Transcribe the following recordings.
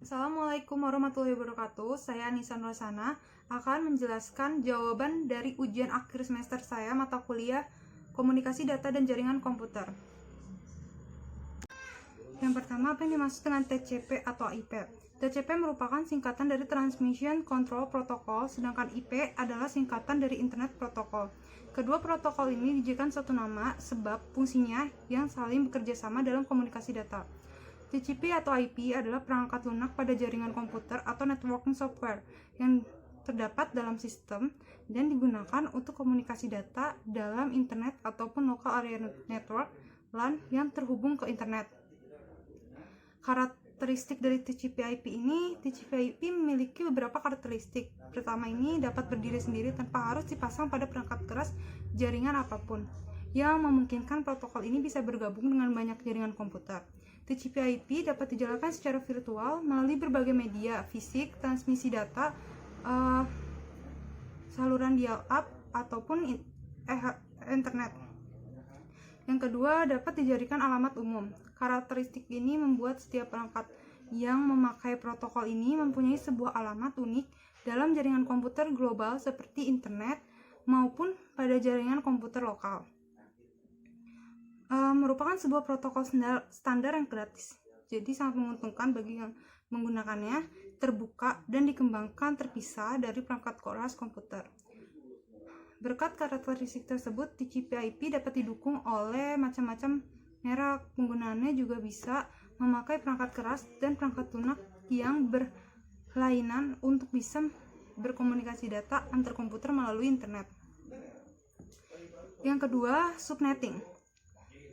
Assalamualaikum warahmatullahi wabarakatuh. Saya Anissa Nurasana akan menjelaskan jawaban dari ujian akhir semester saya mata kuliah Komunikasi Data dan Jaringan Komputer. Yang pertama, apa yang dimaksud dengan TCP atau IP? TCP merupakan singkatan dari Transmission Control Protocol, sedangkan IP adalah singkatan dari Internet Protocol. Kedua protokol ini dijadikan satu nama sebab fungsinya yang saling bekerja sama dalam komunikasi data. TCP atau IP adalah perangkat lunak pada jaringan komputer atau networking software yang terdapat dalam sistem dan digunakan untuk komunikasi data dalam internet ataupun local area network LAN yang terhubung ke internet. Karakteristik dari TCP/IP ini, TCP/IP memiliki beberapa karakteristik. Pertama, ini dapat berdiri sendiri tanpa harus dipasang pada perangkat keras jaringan apapun, yang memungkinkan protokol ini bisa bergabung dengan banyak jaringan komputer. TCP/IP dapat dijalankan secara virtual melalui berbagai media fisik, transmisi data, saluran dial-up, ataupun internet. Yang kedua, dapat dijadikan alamat umum. Karakteristik ini membuat setiap perangkat yang memakai protokol ini mempunyai sebuah alamat unik dalam jaringan komputer global seperti internet maupun pada jaringan komputer lokal. Merupakan sebuah protokol standar yang gratis, jadi sangat menguntungkan bagi yang menggunakannya, terbuka dan dikembangkan terpisah dari perangkat keras komputer. Berkat karakteristik tersebut, TCP/IP dapat didukung oleh macam-macam merek. Penggunaannya juga bisa memakai perangkat keras dan perangkat lunak yang berlainan untuk bisa berkomunikasi data antar komputer melalui internet. Yang kedua, subnetting.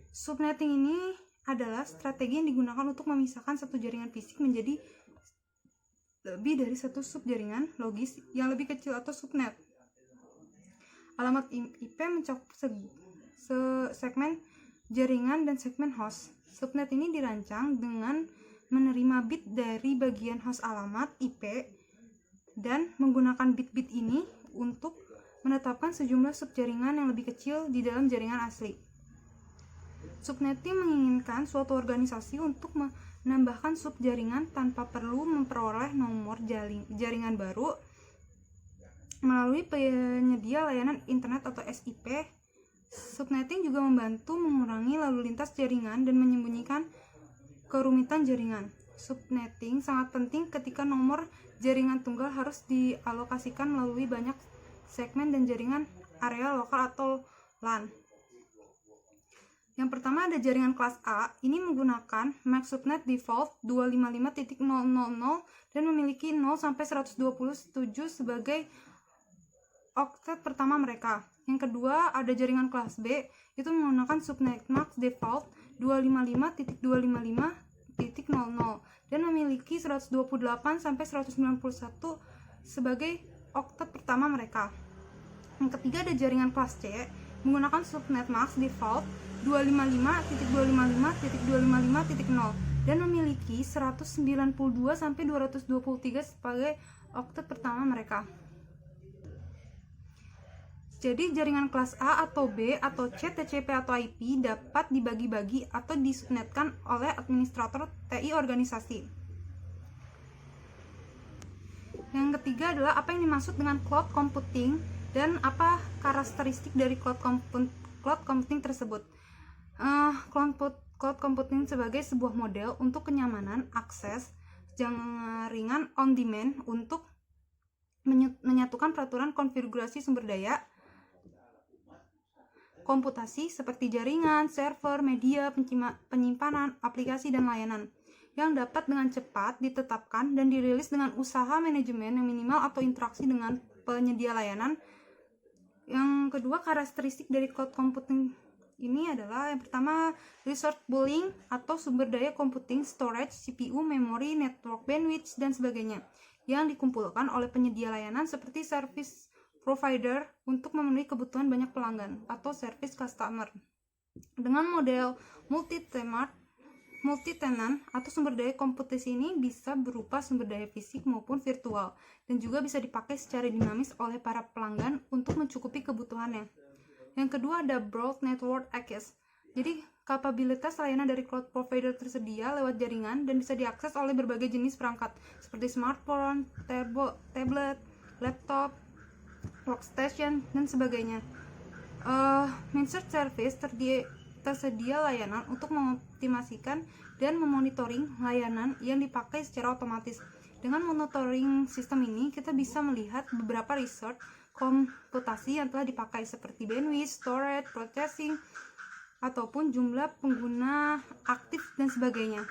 Subnetting ini adalah strategi yang digunakan untuk memisahkan satu jaringan fisik menjadi lebih dari satu subjaringan logis yang lebih kecil atau subnet. Alamat IP mencakup segmen jaringan dan segmen host. Subnet ini dirancang dengan menerima bit dari bagian host alamat IP dan menggunakan bit-bit ini untuk menetapkan sejumlah subjaringan yang lebih kecil di dalam jaringan asli. Subnetting menginginkan suatu organisasi untuk menambahkan subjaringan tanpa perlu memperoleh nomor jaringan baru melalui penyedia layanan internet atau SIP. Subnetting juga membantu mengurangi lalu lintas jaringan dan menyembunyikan kerumitan jaringan. Subnetting sangat penting ketika nomor jaringan tunggal harus dialokasikan melalui banyak segmen dan jaringan area lokal atau LAN. Yang pertama ada jaringan kelas A, ini menggunakan MAC subnet default 255.000 dan memiliki 0 sampai 127 sebagai oktet pertama mereka. Yang kedua ada jaringan kelas B, itu menggunakan subnet MAC default 255.255.0 dan memiliki 128 sampai 191 sebagai oktet pertama mereka. Yang ketiga ada jaringan kelas C, menggunakan subnet MAC default 255.255.255.0 dan memiliki 192 sampai 223 sebagai oktet pertama mereka. Jadi jaringan kelas A atau B atau C, TCP atau IP dapat dibagi-bagi atau disubnetkan oleh administrator TI organisasi. Yang ketiga adalah apa yang dimaksud dengan cloud computing dan apa karakteristik dari cloud computing tersebut. Cloud computing sebagai sebuah model untuk kenyamanan akses jaringan on demand untuk menyatukan peraturan konfigurasi sumber daya komputasi seperti jaringan, server, media, penyimpanan, aplikasi, dan layanan yang dapat dengan cepat ditetapkan dan dirilis dengan usaha manajemen yang minimal atau interaksi dengan penyedia layanan. Yang kedua, karakteristik dari cloud computing ini adalah yang pertama, resource pooling atau sumber daya computing, storage, CPU, memori, network bandwidth, dan sebagainya yang dikumpulkan oleh penyedia layanan seperti service provider untuk memenuhi kebutuhan banyak pelanggan atau service customer. Dengan model multi-tenant atau sumber daya komputasi ini bisa berupa sumber daya fisik maupun virtual dan juga bisa dipakai secara dinamis oleh para pelanggan untuk mencukupi kebutuhannya. Yang kedua ada broad network access. Jadi kapabilitas layanan dari cloud provider tersedia lewat jaringan dan bisa diakses oleh berbagai jenis perangkat seperti smartphone, tablet, laptop, workstation, dan sebagainya. Managed service tersedia layanan untuk mengoptimasikan dan memonitoring layanan yang dipakai secara otomatis. Dengan monitoring sistem ini, kita bisa melihat beberapa resource komputasi yang telah dipakai seperti bandwidth, storage, processing, ataupun jumlah pengguna aktif dan sebagainya.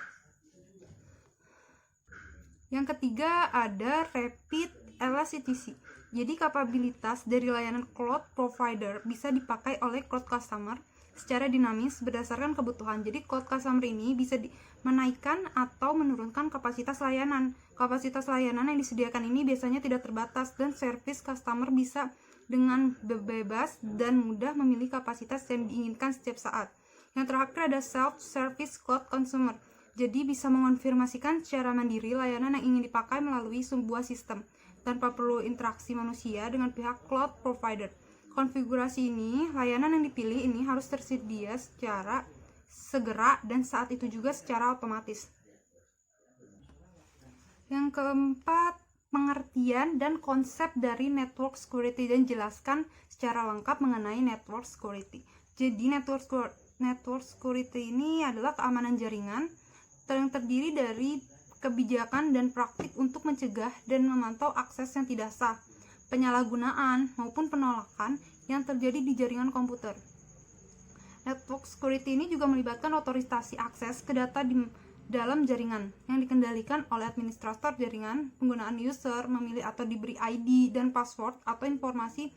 Yang ketiga ada rapid elasticity. Jadi kapabilitas dari layanan cloud provider bisa dipakai oleh cloud customer secara dinamis berdasarkan kebutuhan. Jadi cloud customer ini bisa menaikkan atau menurunkan kapasitas layanan. Kapasitas layanan yang disediakan ini biasanya tidak terbatas dan service customer bisa dengan bebas dan mudah memilih kapasitas yang diinginkan setiap saat. Yang terakhir ada self-service cloud consumer. Jadi bisa mengonfirmasikan secara mandiri layanan yang ingin dipakai melalui sebuah sistem tanpa perlu interaksi manusia dengan pihak cloud provider. Konfigurasi ini, layanan yang dipilih ini harus tersedia secara segera dan saat itu juga secara otomatis. Yang keempat, pengertian dan konsep dari network security dan jelaskan secara lengkap mengenai network security. Jadi network security ini adalah keamanan jaringan yang terdiri dari kebijakan dan praktik untuk mencegah dan memantau akses yang tidak sah, penyalahgunaan maupun penolakan yang terjadi di jaringan komputer. Network security ini juga melibatkan otorisasi akses ke data di dalam jaringan yang dikendalikan oleh administrator jaringan. Penggunaan user memilih atau diberi ID dan password atau informasi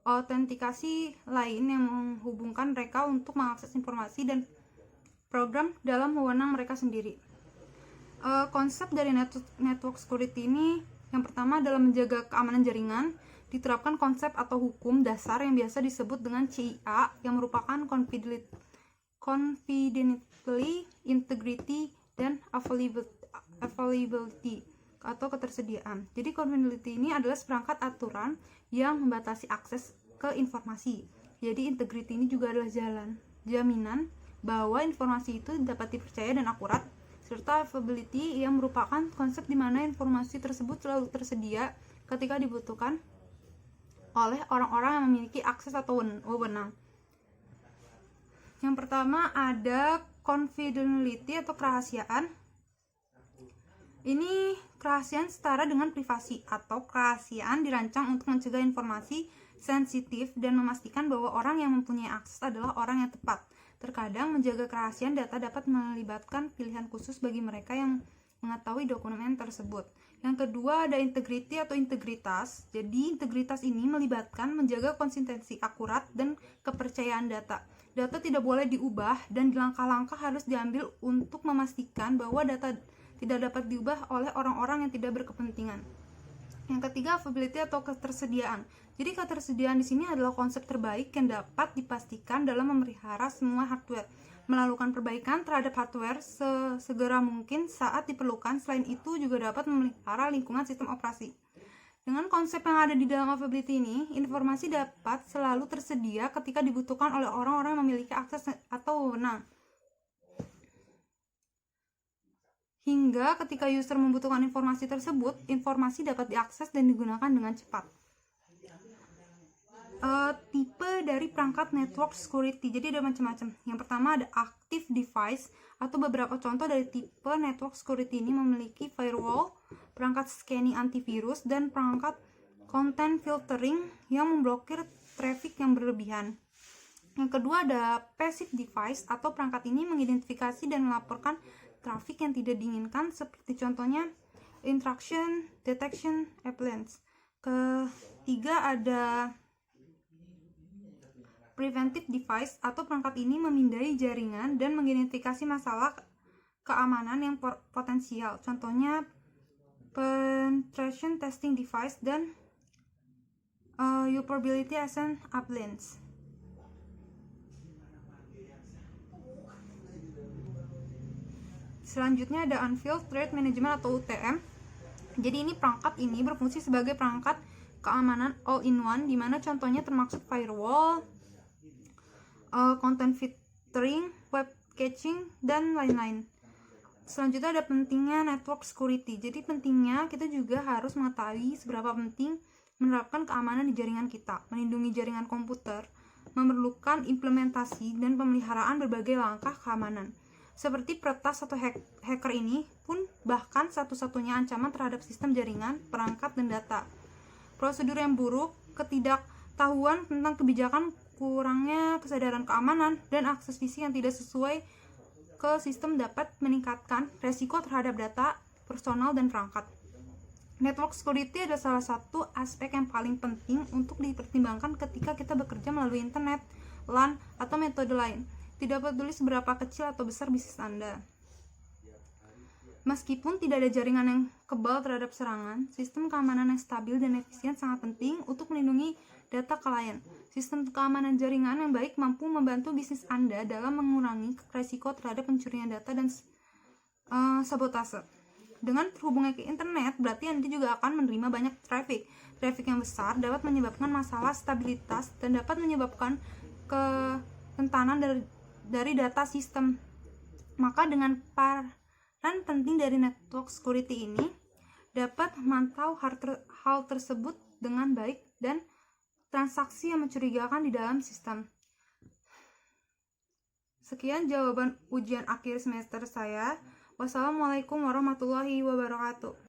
autentikasi lain yang menghubungkan mereka untuk mengakses informasi dan program dalam wewenang mereka sendiri. Konsep dari network security ini yang pertama dalam menjaga keamanan jaringan diterapkan konsep atau hukum dasar yang biasa disebut dengan CIA yang merupakan confidentiality, integrity, dan availability atau ketersediaan. Jadi confidentiality ini adalah seperangkat aturan yang membatasi akses ke informasi. Jadi integrity ini juga adalah jaminan bahwa informasi itu dapat dipercaya dan akurat, serta availability yang merupakan konsep di mana informasi tersebut selalu tersedia ketika dibutuhkan oleh orang-orang yang memiliki akses atau wewenang. Yang pertama ada confidentiality atau kerahasiaan. Ini kerahasiaan setara dengan privasi atau kerahasiaan dirancang untuk mencegah informasi sensitif dan memastikan bahwa orang yang mempunyai akses adalah orang yang tepat. Terkadang menjaga kerahasiaan data dapat melibatkan pilihan khusus bagi mereka yang mengetahui dokumen tersebut. Yang kedua ada integrity atau integritas. Jadi integritas ini melibatkan menjaga konsistensi akurat dan kepercayaan data. Data tidak boleh diubah dan langkah-langkah harus diambil untuk memastikan bahwa data tidak dapat diubah oleh orang-orang yang tidak berkepentingan. Yang ketiga, availability atau ketersediaan. Jadi ketersediaan di sini adalah konsep terbaik yang dapat dipastikan dalam memelihara semua hardware, melakukan perbaikan terhadap hardware sesegera mungkin saat diperlukan. Selain itu juga dapat memelihara lingkungan sistem operasi. Dengan konsep yang ada di dalam availability ini, informasi dapat selalu tersedia ketika dibutuhkan oleh orang-orang yang memiliki akses atau wewenang. Hingga ketika user membutuhkan informasi tersebut, informasi dapat diakses dan digunakan dengan cepat. Tipe dari perangkat network security, jadi ada macam-macam. Yang pertama ada active device, atau beberapa contoh dari tipe network security ini memiliki firewall, perangkat scanning antivirus, dan perangkat content filtering yang memblokir traffic yang berlebihan. Yang kedua ada passive device, atau perangkat ini mengidentifikasi dan melaporkan traffic yang tidak diinginkan, seperti contohnya intrusion detection appliance. Ketiga ada preventive device, atau perangkat ini memindai jaringan dan mengidentifikasi masalah keamanan yang potensial. Contohnya penetration testing device dan vulnerability assessment appliance. Selanjutnya ada Unveiled Threat Management atau UTM. Jadi ini perangkat ini berfungsi sebagai perangkat keamanan all-in-one, di mana contohnya termasuk firewall, content filtering, caching, dan lain-lain. Selanjutnya ada pentingnya network security. Jadi pentingnya kita juga harus mengetahui seberapa penting menerapkan keamanan di jaringan kita. Melindungi jaringan komputer memerlukan implementasi dan pemeliharaan berbagai langkah keamanan. Seperti peretas atau hacker ini pun bahkan satu-satunya ancaman terhadap sistem jaringan, perangkat, dan data. Prosedur yang buruk, ketidaktahuan tentang kebijakan, kurangnya kesadaran keamanan, dan akses fisik yang tidak sesuai ke sistem dapat meningkatkan resiko terhadap data, personal, dan perangkat. Network security adalah salah satu aspek yang paling penting untuk dipertimbangkan ketika kita bekerja melalui internet, LAN, atau metode lain. Tidak peduli seberapa kecil atau besar bisnis Anda. Meskipun tidak ada jaringan yang kebal terhadap serangan, sistem keamanan yang stabil dan efisien sangat penting untuk melindungi data klien. Sistem keamanan jaringan yang baik mampu membantu bisnis Anda dalam mengurangi risiko terhadap pencurian data dan sabotase. Dengan terhubungnya ke internet, berarti Anda juga akan menerima banyak traffic. Traffic yang besar dapat menyebabkan masalah stabilitas dan dapat menyebabkan kerentanan dari data sistem. Maka dengan peran penting dari network security ini dapat memantau hal tersebut dengan baik dan transaksi yang mencurigakan di dalam sistem. Sekian jawaban ujian akhir semester saya. Wassalamualaikum warahmatullahi wabarakatuh.